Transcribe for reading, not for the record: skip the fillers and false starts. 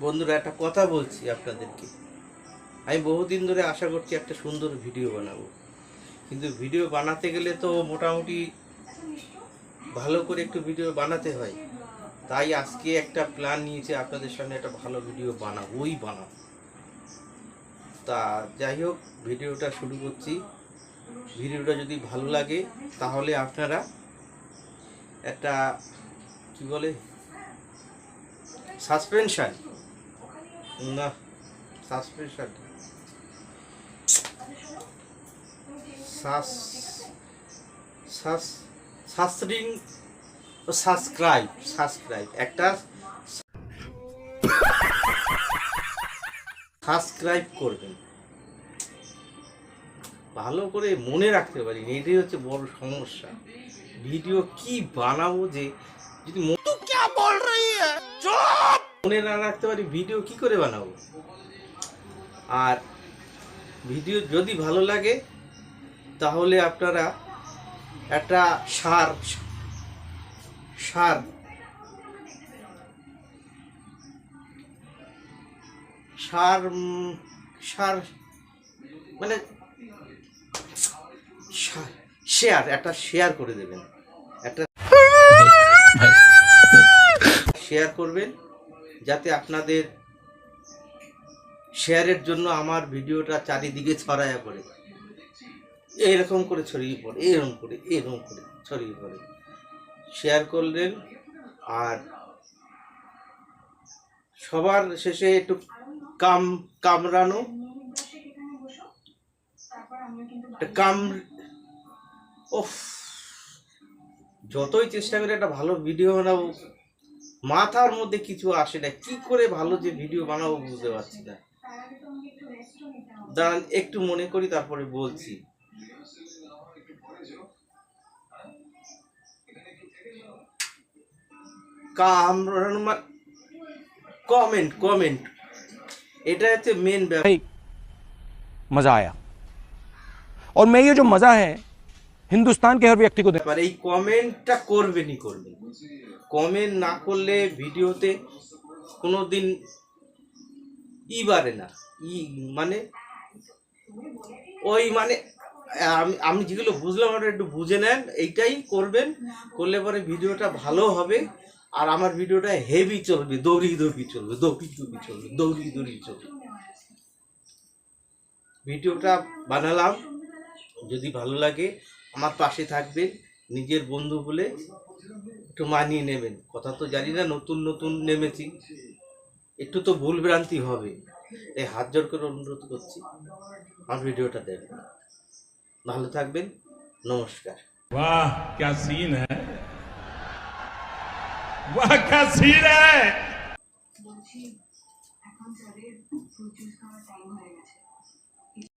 বন্ধুরা, একটা কথা বলছি আপনাদেরকে। আমি বহুদিন ধরে আশা করছি একটা সুন্দর ভিডিও বানাবো, কিন্তু ভিডিও বানাতে গেলে তো মোটামুটি ভালো করে একটু ভিডিও বানাতে হয়। তাই আজকে একটা প্ল্যান নিয়েছে, আপনাদের সামনে একটা ভালো ভিডিও বানাবো। তা যাই হোক, ভিডিওটা শুরু করছি। ভিডিওটা যদি ভালো লাগে তাহলে আপনারা একটা কি বলে সাসপেনশন না সাসপেনশন সাবস্ক্রাইব একটা সাবস্ক্রাইব করবেন। ভালো করে মনে রাখতে পারি, এটাই হচ্ছে বড় সমস্যা। ভিডিও কি বানাবো যে যদি মনে না রাখতে পারি, ভিডিও কি করে বানাবো। আর ভিডিও যদি ভালো লাগে তাহলে আপনারা একটা সার মানে শেয়ার করে দেবেন, একটা শেয়ার করবেন, যাতে আপনাদের শেয়ারের জন্য আমার ভিডিওটা চারিদিকে ছড়ায়া পড়ে, এরকম করে ছড়িয়ে পড়ে, এরকম করে ছড়িয়ে পড়ে। শেয়ার করলেন। আর সবার শেষে একটু কামড়ানো, যতই চেষ্টা করে একটা ভালো ভিডিও বানাবো, মাথার মধ্যে কিছু আসে না। কি করে ভালো যে ভিডিও বানাবো বুঝতে পারছি না। দাঁড়ান একটু মনে করি, তারপরে বলছি। কমেন্ট এটা হচ্ছে মেন ব্যাপার। मजा आया और मैं ये जो मजा है हिंदुस्तान के हर व्यक्ति को দেবার এই কমেন্টটা করবেন। কমেন্ট না করলে ভিডিওতে কোনোদিন বাড়ে না। মানে আমি যেগুলো বুঝলাম ওটা একটু বুঝে নেন। এইটাই করবেন, করলে পরে ভিডিওটা ভালো হবে। আর আমার ভিডিওটা হেভি চলবে, দৌড়ি চলবে। ভিডিওটা বানালাম, যদি ভালো লাগে আমার পাশে থাকবেন, নিজের বন্ধু বলে একটু মানিয়ে নেবেন। কথা তো জানি না, নতুন নেমেছি, একটু তো ভুল ভ্রান্তি হবে। এই হাত জোর করে অনুরোধ করছি, আমার ভিডিওটা দেখবেন। ভালো থাকবেন, নমস্কার। वाह क्या सीन है, वाह क्या सीन है।